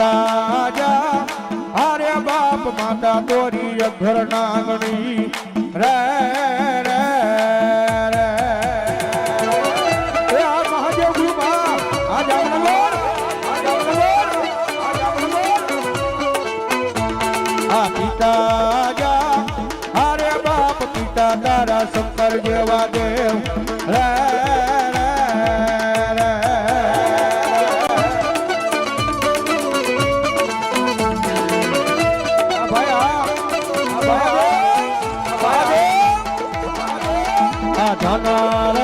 પિતા જા અરે બાપ માતા તોરી ઘર નાગણી રે રે રે આ મહાદેવ ગુરુમાં આ જામનગર આ પિતા જા અરે બાપ પિતા તારા શંકર જેવા દેવ રે ધના